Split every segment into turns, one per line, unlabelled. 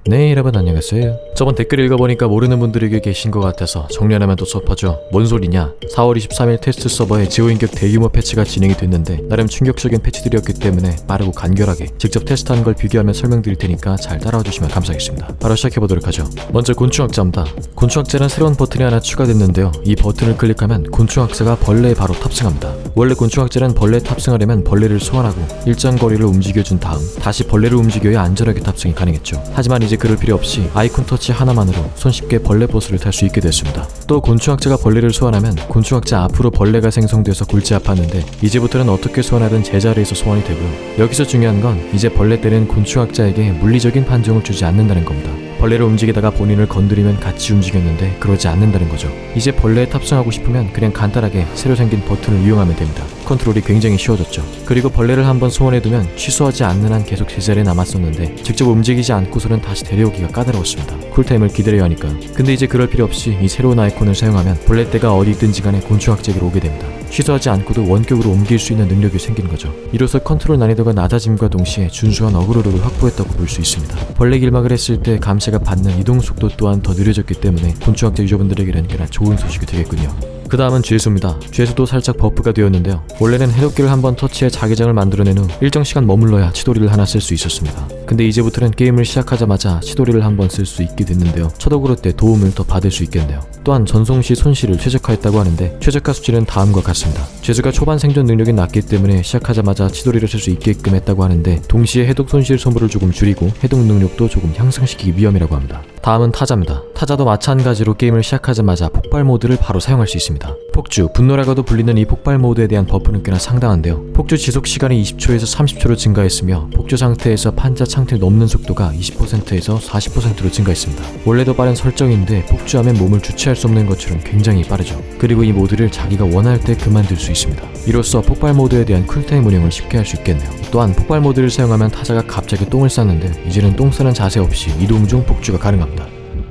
네, 여러분 안녕하세요. 저번 댓글 읽어보니까 모르는 분들이 꽤 계신 것 같아서 정리하면 또 섭하죠. 뭔 소리냐? 4월 23일 테스트 서버에 지오인격 대규모 패치가 진행이 됐는데 나름 충격적인 패치들이었기 때문에 빠르고 간결하게 직접 테스트한 걸 비교하며 설명드릴 테니까 잘 따라와 주시면 감사하겠습니다. 바로 시작해보도록 하죠. 먼저 곤충학자입니다. 곤충학자는 새로운 버튼이 하나 추가됐는데요. 이 버튼을 클릭하면 곤충학자가 벌레에 바로 탑승합니다. 원래 곤충학자는 벌레에 탑승하려면 벌레를 소환하고 일정 거리를 움직여준 다음 다시 벌레를 움직여야 안전하게 탑승이 가능했죠. 하지만 이제 그럴 필요 없이 아이콘 터치 하나만으로 손쉽게 벌레 버스를 탈 수 있게 됐습니다. 또 곤충학자가 벌레를 소환하면 곤충학자 앞으로 벌레가 생성돼서 골치 아팠는데 이제부터는 어떻게 소환하든 제자리에서 소환이 되고요. 여기서 중요한 건 이제 벌레 때는 곤충학자에게 물리적인 판정을 주지 않는다는 겁니다. 벌레를 움직이다가 본인을 건드리면 같이 움직였는데 그러지 않는다는 거죠. 이제 벌레에 탑승하고 싶으면 그냥 간단하게 새로 생긴 버튼을 이용하면 됩니다. 컨트롤이 굉장히 쉬워졌죠. 그리고 벌레를 한번 소환해두면 취소하지 않는 한 계속 제자리에 남았었는데 직접 움직이지 않고서는 다시 데려오기가 까다로웠습니다. 쿨타임을 기다려야 하니까요. 근데 이제 그럴 필요 없이 이 새로운 아이콘을 사용하면 벌레 떼가 어디 있든지 간에 곤충학자에게로 오게 됩니다. 취소하지 않고도 원격으로 옮길 수 있는 능력이 생긴 거죠. 이로써 컨트롤 난이도가 낮아짐과 동시에 준수한 어그로를 확보했다고 볼 수 있습니다. 벌레 길막을 했을 때 감시가 받는 이동 속도 또한 더 느려졌기 때문에 곤충학자 유저분들에게는 꽤나 좋은 소식이 되겠군요. 그 다음은 죄수입니다. 죄수도 살짝 버프가 되었는데요. 원래는 해독기를 한번 터치해 자기장을 만들어낸 후 일정 시간 머물러야 치도리를 하나 쓸 수 있었습니다. 근데 이제부터는 게임을 시작하자마자 치도리를 한번 쓸 수 있게 됐는데요. 첫 어그로 때 도움을 더 받을 수 있겠네요. 또한 전송 시 손실을 최적화했다고 하는데 최적화 수치는 다음과 같습니다. 죄수가 초반 생존 능력이 낮기 때문에 시작하자마자 치도리를 쓸 수 있게끔 했다고 하는데 동시에 해독 손실 소모를 조금 줄이고 해독 능력도 조금 향상시키기 위함이라고 합니다. 다음은 타자입니다. 타자도 마찬가지로 게임을 시작하자마자 폭발 모드를 바로 사용할 수 있습니다. 폭주, 분노라고도 불리는 이 폭발 모드에 대한 버프는 꽤나 상당한데요. 폭주 지속 시간이 20초에서 30초로 증가했으며 폭주 상태에서 판자 창틀 넘는 속도가 20%에서 40%로 증가했습니다. 원래도 빠른 설정인데 폭주하면 몸을 주체할 수 없는 것처럼 굉장히 빠르죠. 그리고 이 모드를 자기가 원할 때 그만둘 수 있습니다. 이로써 폭발 모드에 대한 쿨타임 운영을 쉽게 할 수 있겠네요. 또한 폭발 모드를 사용하면 타자가 갑자기 똥을 쌌는데 이제는 똥 싸는 자세 없이 이동 중 폭주가 가능합니다.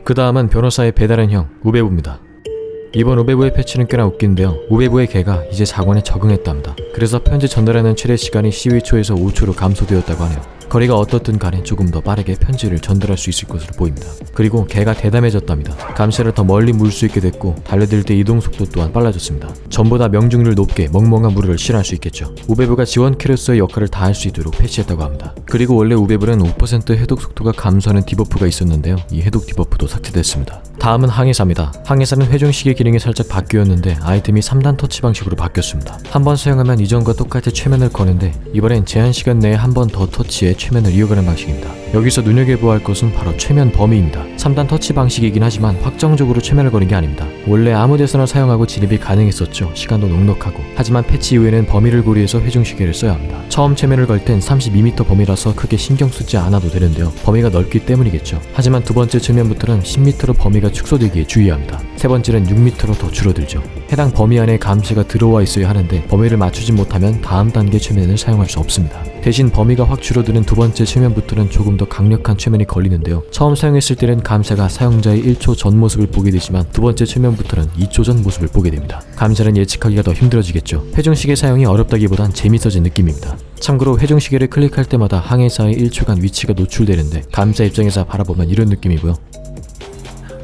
그 다음은 변호사의 배달은 형, 우베부입니다. 이번 우베부의 패치는 꽤나 웃긴데요. 우베부의 개가 이제 작원에 적응했답니다. 그래서 편지 전달하는 최대 시간이 12초에서 5초로 감소되었다고 하네요. 거리가 어떻든 간에 조금 더 빠르게 편지를 전달할 수 있을 것으로 보입니다. 그리고 개가 대담해졌답니다. 감시를 더 멀리 물 수 있게 됐고 달려들 때 이동 속도 또한 빨라졌습니다. 전보다 명중률 높게 멍멍한 무르를 실현할 수 있겠죠. 우베부가 지원 캐릭터의 역할을 다할 수 있도록 패치했다고 합니다. 그리고 원래 우베부는 5% 해독 속도가 감소하는 디버프가 있었는데요. 이 해독 디버프도 삭제됐습니다. 다음은 항해사입니다. 항해사는 회중시계 기능이 살짝 바뀌었는데 아이템이 3단 터치 방식으로 바뀌었습니다. 한번 사용하면 이전과 똑같이 최면을 거는데 이번엔 제한 시간 내에 한 번 더 터치해 최면을 이어가는 방식입니다. 여기서 눈여겨보아야 할 것은 바로 최면 범위입니다. 3단 터치 방식이긴 하지만 확정적으로 최면을 거는 게 아닙니다. 원래 아무 데서나 사용하고 진입이 가능했었죠. 시간도 넉넉하고. 하지만 패치 이후에는 범위를 고려해서 회중시계를 써야 합니다. 처음 최면을 걸 땐 32m 범위라서 크게 신경 쓰지 않아도 되는데요. 범위가 넓기 때문이겠죠. 하지만 두 번째 최면부터는 10m로 범위가 축소되기에 주의합니다. 세 번째는 6m로 더 줄어들죠. 해당 범위 안에 감시가 들어와 있어야 하는데 범위를 맞추지 못하면 다음 단계 최면을 사용할 수 없습니다. 대신 범위가 확 줄어드는 두 번째 최면부터는 조금 더 강력한 최면이 걸리는데요. 처음 사용했을 때는 감시가 사용자의 1초 전 모습을 보게 되지만 두 번째 최면부터는 2초 전 모습을 보게 됩니다. 감시는 예측하기가 더 힘들어지겠죠. 회중시계 사용이 어렵다기보단 재밌어진 느낌입니다. 참고로 회중시계를 클릭할 때마다 항해사의 1초간 위치가 노출되는데 감자 입장에서 바라보면 이런 느낌이고요.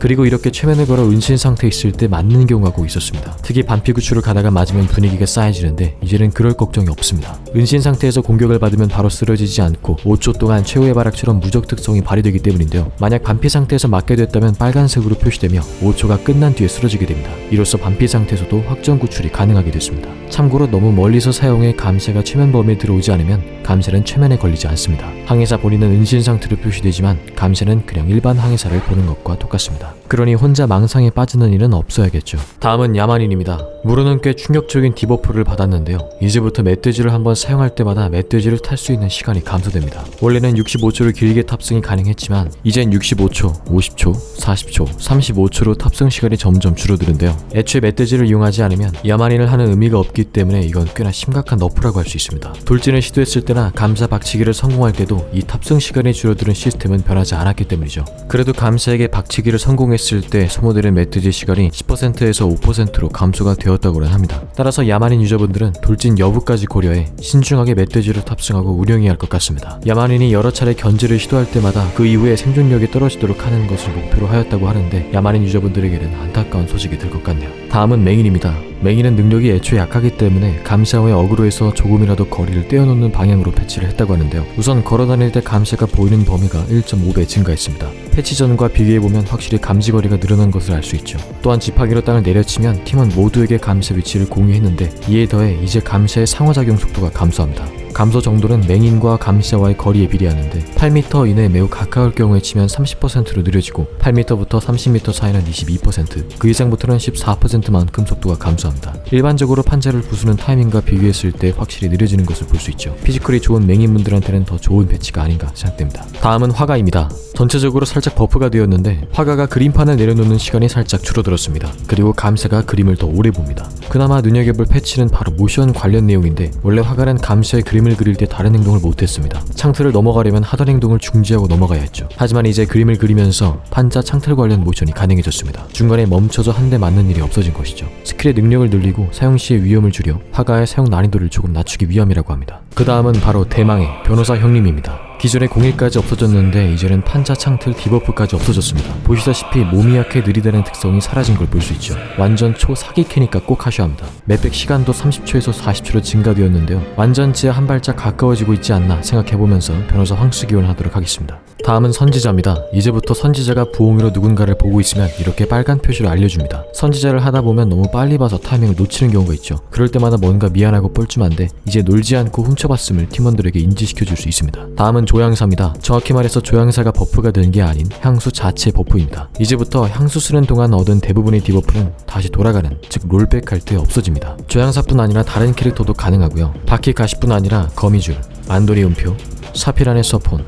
그리고 이렇게 최면을 걸어 은신 상태에 있을 때 맞는 경우가 꼭 있었습니다. 특히 반피 구출을 가다가 맞으면 분위기가 싸해지는데 이제는 그럴 걱정이 없습니다. 은신 상태에서 공격을 받으면 바로 쓰러지지 않고 5초 동안 최후의 발악처럼 무적 특성이 발휘되기 때문인데요. 만약 반피 상태에서 맞게 됐다면 빨간색으로 표시되며 5초가 끝난 뒤에 쓰러지게 됩니다. 이로써 반피 상태에서도 확정 구출이 가능하게 됐습니다. 참고로 너무 멀리서 사용해 감시가 최면 범위에 들어오지 않으면 감시는 최면에 걸리지 않습니다. 항해사 본인은 은신 상태로 표시되지만 감시는 그냥 일반 항해사를 보는 것과 똑같습니다. 그러니 혼자 망상에 빠지는 일은 없어야겠죠. 다음은 야만인입니다. 무르는 꽤 충격적인 디버프를 받았는데요. 이제부터 멧돼지를 한번 사용할 때마다 멧돼지를 탈 수 있는 시간이 감소됩니다. 원래는 65초를 길게 탑승이 가능했지만 이젠 65초, 50초, 40초, 35초로 탑승 시간이 점점 줄어드는데요. 애초에 멧돼지를 이용하지 않으면 야만인을 하는 의미가 없기 때문에 이건 꽤나 심각한 너프라고 할 수 있습니다. 돌진을 시도했을 때나 감사 박치기를 성공할 때도 이 탑승 시간이 줄어드는 시스템은 변하지 않았기 때문이죠. 그래도 감사에게 박치기를 성공했을 했을 때 소모되는 메시지 시간이 10%에서 5%로 감소가 되었다고는 합니다. 따라서 야만인 유저분들은 돌진 여부까지 고려해 신중하게 멧돼지를 탑승하고 운영해야 할 것 같습니다. 야만인이 여러 차례 견제를 시도할 때마다 그 이후에 생존력이 떨어지도록 하는 것을 목표로 하였다고 하는데 야만인 유저분들에게는 안타까운 소식이 될 것 같네요. 다음은 맹인입니다. 맹인은 능력이 애초에 약하기 때문에 감시와의 어그로에서 조금이라도 거리를 떼어놓는 방향으로 패치를 했다고 하는데요. 우선 걸어다닐 때 감시가 보이는 범위가 1.5배 증가했습니다. 패치 전과 비교해보면 확실히 감지거리가 늘어난 것을 알 수 있죠. 또한 지팡이로 땅을 내려치면 팀원 모두에게 감시 위치를 공유했는데 이에 더해 이제 감시의 상호작용 속도가 감소합니다. 감소 정도는 맹인과 감시자와의 거리에 비례하는데 8m 이내에 매우 가까울 경우에 치면 30%로 느려지고 8m부터 30m 사이는 22%, 그 이상부터는 14%만큼 속도가 감소합니다. 일반적으로 판자를 부수는 타이밍과 비교했을 때 확실히 느려지는 것을 볼 수 있죠. 피지컬이 좋은 맹인분들한테는 더 좋은 배치가 아닌가 생각됩니다. 다음은 화가입니다. 전체적으로 살짝 버프가 되었는데 화가가 그림판을 내려놓는 시간이 살짝 줄어들었습니다. 그리고 감시가 그림을 더 오래 봅니다. 그나마 눈여겨볼 패치는 바로 모션 관련 내용인데 원래 화가는 감시의 그림을 그릴 때 다른 행동을 못했습니다. 창틀을 넘어가려면 하던 행동을 중지하고 넘어가야 했죠. 하지만 이제 그림을 그리면서 판자 창틀 관련 모션이 가능해졌습니다. 중간에 멈춰서 한 대 맞는 일이 없어진 것이죠. 스킬의 능력을 늘리고 사용 시의 위험을 줄여 화가의 사용 난이도를 조금 낮추기 위함이라고 합니다. 그 다음은 바로 대망의 변호사 형님입니다. 기존에 01까지 없어졌는데 이제는 판자 창틀 디버프까지 없어졌습니다. 보시다시피 몸이 약해 느리다는 특성이 사라진 걸 볼 수 있죠. 완전 초사기캐니까 꼭 하셔야 합니다. 맵백 시간도 30초에서 40초로 증가되었는데요. 완전치에 한 발짝 가까워지고 있지 않나 생각해보면서 변호사 황수 기원을 하도록 하겠습니다. 다음은 선지자입니다. 이제부터 선지자가 부엉이로 누군가를 보고 있으면 이렇게 빨간 표시로 알려줍니다. 선지자를 하다보면 너무 빨리 봐서 타이밍을 놓치는 경우가 있죠. 그럴 때마다 뭔가 미안하고 뻘쭘한데 이제 놀지 않고 훔쳐봤음을 팀원들에게 인지시켜줄 수 있습니다. 다음은 조향사입니다. 정확히 말해서 조향사가 버프가 된 게 아닌 향수 자체 버프입니다. 이제부터 향수 쓰는 동안 얻은 대부분의 디버프는 다시 돌아가는, 즉 롤백할 때 없어집니다. 조향사뿐 아니라 다른 캐릭터도 가능하고요. 바퀴 가시뿐 아니라 거미줄, 안도리 음표, 사피란의 서폰,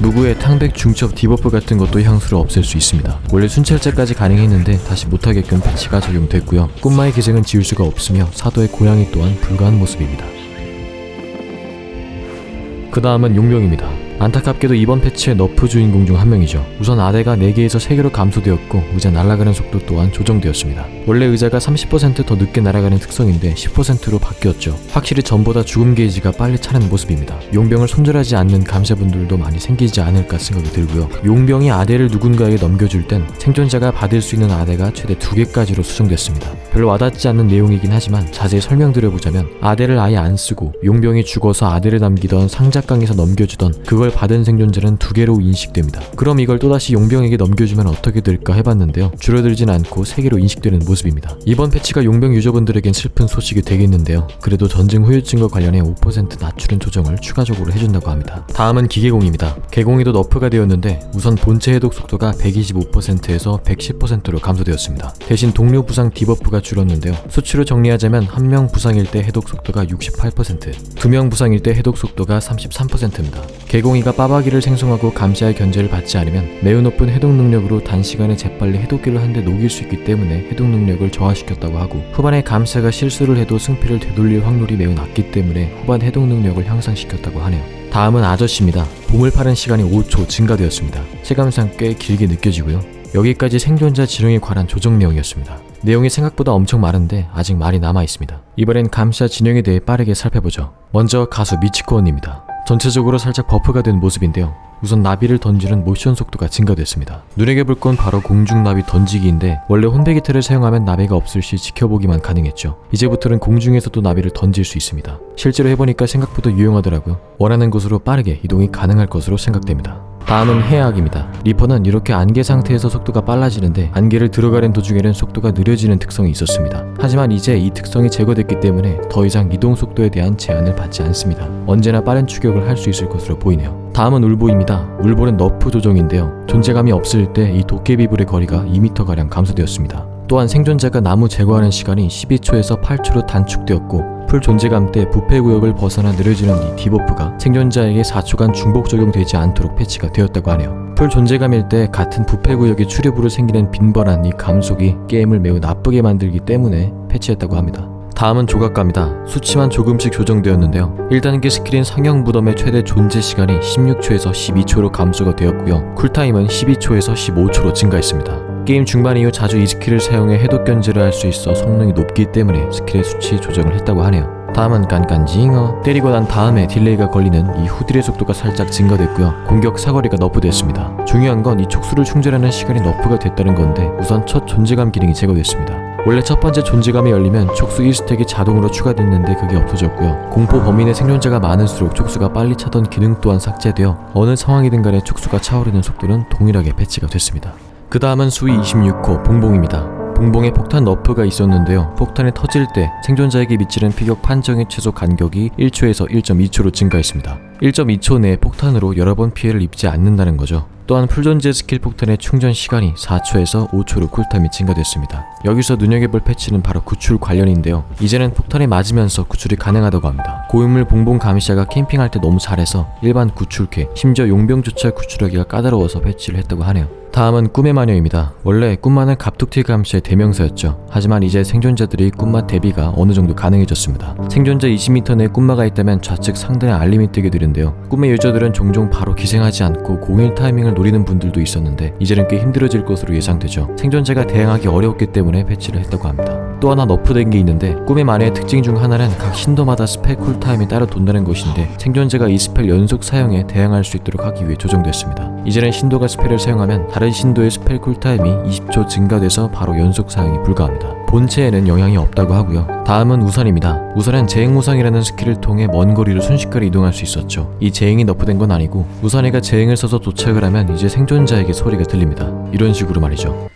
누구의 탕백 중첩 디버프 같은 것도 향수를 없앨 수 있습니다. 원래 순찰자까지 가능했는데 다시 못하게끔 패치가 적용됐고요. 꿈마의 기생은 지울 수가 없으며 사도의 고양이 또한 불가한 모습입니다. 그 다음은 용병입니다. 안타깝게도 이번 패치의 너프 주인공 중 한 명이죠. 우선 아대가 4개에서 3개로 감소되었고 의자 날아가는 속도 또한 조정되었습니다. 원래 의자가 30% 더 늦게 날아가는 특성인데 10%로 바뀌었죠. 확실히 전보다 죽음 게이지가 빨리 차는 모습입니다. 용병을 손절하지 않는 감시자분들도 많이 생기지 않을까 생각이 들고요. 용병이 아대를 누군가에게 넘겨줄 땐 생존자가 받을 수 있는 아대가 최대 2개까지로 수정됐습니다. 별로 와닿지 않는 내용이긴 하지만 자세히 설명드려보자면 아대를 아예 안 쓰고 용병이 죽어서 아대를 남기던 상작강에서 넘겨주던 그걸 받은 생존자는 2개로 인식됩니다. 그럼 이걸 또다시 용병에게 넘겨주면 어떻게 될까 해봤는데요. 줄어들진 않고 3개로 인식되는 모습입니다. 이번 패치가 용병 유저분들에겐 슬픈 소식이 되겠는데요. 그래도 전쟁 후유증과 관련해 5% 낮추는 조정을 추가적으로 해준다고 합니다. 다음은 기계공입니다. 개공이도 너프가 되었는데 우선 본체 해독 속도가 125%에서 110%로 감소되었습니다. 대신 동료 부상 디버프가 줄었는데요. 수치로 정리하자면 1명 부상일 때 해독 속도가 68%, 2명 부상일 때 해독 속도가 33%입니다. 개공이가 빠바기를 생성하고 감시할 견제를 받지 않으면 매우 높은 해독 능력으로 단시간에 재빨리 해독기를 한 대 녹일 수 있기 때문에 해독 능력을 저하시켰다고 하고 후반에 감시가 실수를 해도 승패를 되돌릴 확률이 매우 낮기 때문에 후반 해독 능력을 향상시켰다고 하네요. 다음은 아저씨입니다. 봄을 파는 시간이 5초 증가되었습니다. 체감상 꽤 길게 느껴지고요. 여기까지 생존자 지령에 관한 조정 내용이었습니다. 내용이 생각보다 엄청 많은데 아직 많이 남아있습니다. 이번엔 감시자 진영에 대해 빠르게 살펴보죠. 먼저 가수 미치코언입니다. 전체적으로 살짝 버프가 된 모습인데요. 우선 나비를 던지는 모션 속도가 증가됐습니다. 눈여겨볼 건 바로 공중 나비 던지기인데 원래 혼배기틀을 사용하면 나비가 없을 시 지켜보기만 가능했죠. 이제부터는 공중에서도 나비를 던질 수 있습니다. 실제로 해보니까 생각보다 유용하더라고요. 원하는 곳으로 빠르게 이동이 가능할 것으로 생각됩니다. 다음은 해악입니다. 리퍼는 이렇게 안개 상태에서 속도가 빨라지는데 안개를 들어가는 도중에는 속도가 느려지는 특성이 있었습니다. 하지만 이제 이 특성이 제거됐기 때문에 더 이상 이동 속도에 대한 제한을 받지 않습니다. 언제나 빠른 추격을 할 수 있을 것으로 보이네요. 다음은 울보입니다. 울보는 너프 조정인데요. 존재감이 없을 때 이 도깨비불의 거리가 2m가량 감소되었습니다. 또한 생존자가 나무 제거하는 시간이 12초에서 8초로 단축되었고 풀 존재감 때 부패구역을 벗어나 느려지는 이 디버프가 생존자에게 4초간 중복 적용되지 않도록 패치가 되었다고 하네요. 풀 존재감일 때 같은 부패구역의 출입으로 생기는 빈번한 이 감속이 게임을 매우 나쁘게 만들기 때문에 패치했다고 합니다. 다음은 조각가입니다. 수치만 조금씩 조정되었는데요. 1단계 스킬인 상형 무덤의 최대 존재 시간이 16초에서 12초로 감소가 되었고요. 쿨타임은 12초에서 15초로 증가했습니다. 게임 중반 이후 자주 이 스킬을 사용해 해독 견제를 할 수 있어 성능이 높기 때문에 스킬의 수치 조정을 했다고 하네요. 다음은 깐깐징어. 때리고 난 다음에 딜레이가 걸리는 이 후딜의 속도가 살짝 증가됐고요. 공격 사거리가 너프됐습니다. 중요한 건 이 촉수를 충전하는 시간이 너프가 됐다는 건데 우선 첫 존재감 기능이 제거됐습니다. 원래 첫 번째 존재감이 열리면 촉수 1스택이 자동으로 추가됐는데 그게 없어졌고요. 공포 범위 내 생존자가 많을수록 촉수가 빨리 차던 기능 또한 삭제되어 어느 상황이든 간에 촉수가 차오르는 속도는 동일하게 패치가 됐습니다. 그 다음은 수위 26호 봉봉입니다. 봉봉에 폭탄 너프가 있었는데요. 폭탄이 터질 때 생존자에게 미치는 피격 판정의 최소 간격이 1초에서 1.2초로 증가했습니다. 1.2초 내에 폭탄으로 여러 번 피해를 입지 않는다는 거죠. 또한 풀존재 스킬 폭탄의 충전 시간이 4초에서 5초로 쿨타임이 증가됐습니다. 여기서 눈여겨볼 패치는 바로 구출 관련인데요. 이제는 폭탄에 맞으면서 구출이 가능하다고 합니다. 고인물 봉봉 감시자가 캠핑할 때 너무 잘해서 일반 구출캐, 심지어 용병조차 구출하기가 까다로워서 패치를 했다고 하네요. 다음은 꿈의 마녀입니다. 원래 꿈마는 갑툭튀 감시의 대명사였죠. 하지만 이제 생존자들이 꿈마 대비가 어느 정도 가능해졌습니다. 생존자 20m 내에 꿈마가 있다면 좌측 상단에 알림이 뜨게 되는데요. 꿈의 유저들은 종종 바로 기생하지 않고 공일 타이밍을 노리는 분들도 있었는데 이제는 꽤 힘들어질 것으로 예상되죠. 생존자가 대응하기 어려웠기 때문에 패치를 했다고 합니다. 또 하나 너프된 게 있는데 꿈의 마녀의 특징 중 하나는 각 신도마다 스펠 쿨타임이 따로 돈다는 것인데 생존자가 이 스펠 연속 사용에 대응할 수 있도록 하기 위해 조정됐습니다. 이제는 신도가 스펠을 사용하면 다른 신도의 스펠 쿨타임이 20초 증가돼서 바로 연속 사용이 불가합니다. 본체에는 영향이 없다고 하고요. 다음은 우산입니다. 우산은 재행무상이라는 스킬을 통해 먼 거리를 순식간에 이동할 수 있었죠. 이 재행이 너프된 건 아니고 우산이가 재행을 써서 도착을 하면 이제 생존자에게 소리가 들립니다. 이런 식으로 말이죠.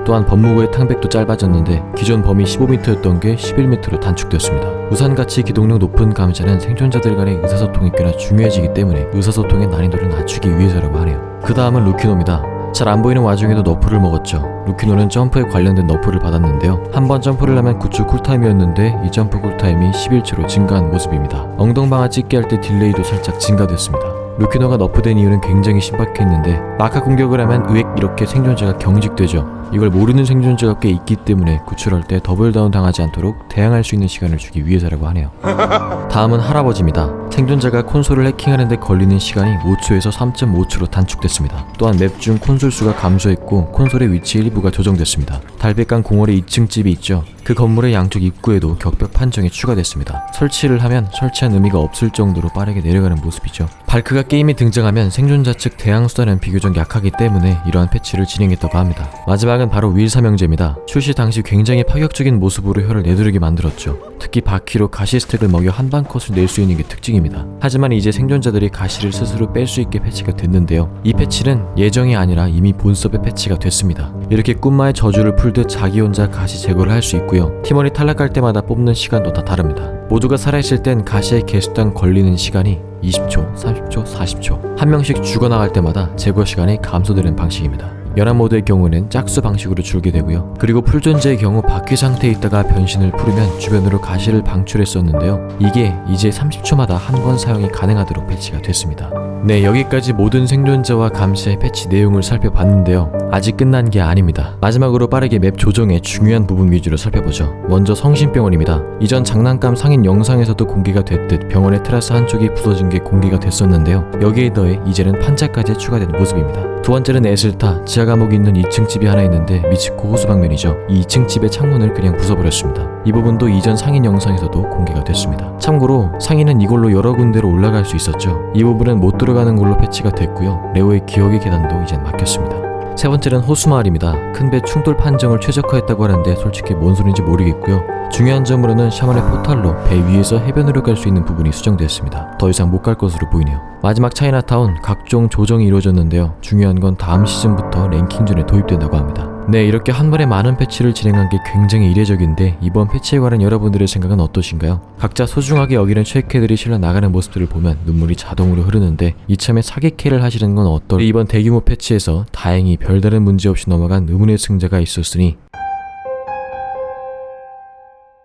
또한 법무부의 탕백도 짧아졌는데 기존 범위 15m였던 게 11m로 단축되었습니다. 우산같이 기동력 높은 감시자는 생존자들 간의 의사소통이 꽤나 중요해지기 때문에 의사소통의 난이도를 낮추기 위해서라고 하네요. 그 다음은 루키노입니다. 잘 안 보이는 와중에도 너프를 먹었죠. 루키노는 점프에 관련된 너프를 받았는데요. 한번 점프를 하면 9초 쿨타임이었는데 이 점프 쿨타임이 11초로 증가한 모습입니다. 엉덩방아 찍게 할 때 딜레이도 살짝 증가됐습니다. 루키노가 너프된 이유는 굉장히 신박했는데 마카 공격을 하면 으액 이렇게 생존자가 경직되죠. 이걸 모르는 생존자가 꽤 있기 때문에 구출할 때 더블다운 당하지 않도록 대항할 수 있는 시간을 주기 위해서라고 하네요. 다음은 할아버지입니다. 생존자가 콘솔을 해킹하는 데 걸리는 시간이 5초에서 3.5초로 단축됐습니다. 또한 맵 중 콘솔 수가 감소했고 콘솔의 위치 일부가 조정됐습니다. 달백강 공월의 2층 집이 있죠. 그 건물의 양쪽 입구에도 격벽 판정이 추가됐습니다. 설치를 하면 설치한 의미가 없을 정도로 빠르게 내려가는 모습이죠. 발크가 게임에 등장하면 생존자 측 대항 수단은 비교적 약하기 때문에 이러한 패치를 진행했다고 합니다. 마지막은 바로 윌 삼형제입니다. 출시 당시 굉장히 파격적인 모습으로 혀를 내두르게 만들었죠. 특히 바퀴로 가시 스택을 먹여 한방 컷을 낼 수 있는 게 특징입니다. 하지만 이제 생존자들이 가시를 스스로 뺄 수 있게 패치가 됐는데요. 이 패치는 예정이 아니라 이미 본섭의 패치가 됐습니다. 이렇게 꿈마의 저주를 풀듯 자기 혼자 가시 제거를 할 수 있고요. 팀원이 탈락할 때마다 뽑는 시간도 다 다릅니다. 모두가 살아있을 땐 가시의 개수당 걸리는 시간이 20초, 30초, 40초. 한 명씩 죽어나갈 때마다 제거 시간이 감소되는 방식입니다. 연합 모드의 경우는 짝수 방식으로 줄게 되고요. 그리고 풀존재의 경우 바퀴 상태에 있다가 변신을 풀으면 주변으로 가시를 방출했었는데요. 이게 이제 30초마다 한 번 사용이 가능하도록 패치가 됐습니다. 네, 여기까지 모든 생존자와 감시의 패치 내용을 살펴봤는데요. 아직 끝난 게 아닙니다. 마지막으로 빠르게 맵 조정의 중요한 부분 위주로 살펴보죠. 먼저 성심병원입니다. 이전 장난감 상인 영상에서도 공개가 됐듯 병원의 테라스 한쪽이 부서진 게 공개가 됐었는데요. 여기에 더해 이제는 판자까지 추가된 모습입니다. 두 번째는 에슬타, 지하 감옥이 있는 2층 집이 하나 있는데 미치코 호수 방면이죠. 이 2층 집의 창문을 그냥 부숴버렸습니다. 이 부분도 이전 상인 영상에서도 공개가 됐습니다. 참고로 상인은 이걸로 여러 군데로 올라갈 수 있었죠. 이 부분은 못 들어가는 걸로 패치가 됐고요. 레오의 기억의 계단도 이젠 막혔습니다. 세 번째는 호수마을입니다. 큰 배 충돌 판정을 최적화했다고 하는데 솔직히 뭔 소린지 모르겠고요. 중요한 점으로는 샤먼의 포탈로 배 위에서 해변으로 갈 수 있는 부분이 수정되었습니다. 더 이상 못 갈 것으로 보이네요. 마지막 차이나타운 각종 조정이 이루어졌는데요. 중요한 건 다음 시즌부터 랭킹전에 도입된다고 합니다. 네, 이렇게 한 번에 많은 패치를 진행한 게 굉장히 이례적인데 이번 패치에 관한 여러분들의 생각은 어떠신가요? 각자 소중하게 여기는 최애캐들이 실려 나가는 모습들을 보면 눈물이 자동으로 흐르는데 이참에 사기캐를 하시는 건 어떨? 이번 대규모 패치에서 다행히 별다른 문제 없이 넘어간 의문의 승자가 있었으니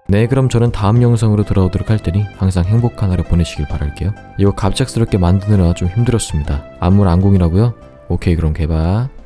네, 그럼 저는 다음 영상으로 돌아오도록 할 테니 항상 행복한 하루 보내시길 바랄게요. 이거 갑작스럽게 만드느라 좀 힘들었습니다. 안물 안공이라고요? 오케이, 그럼 개봐.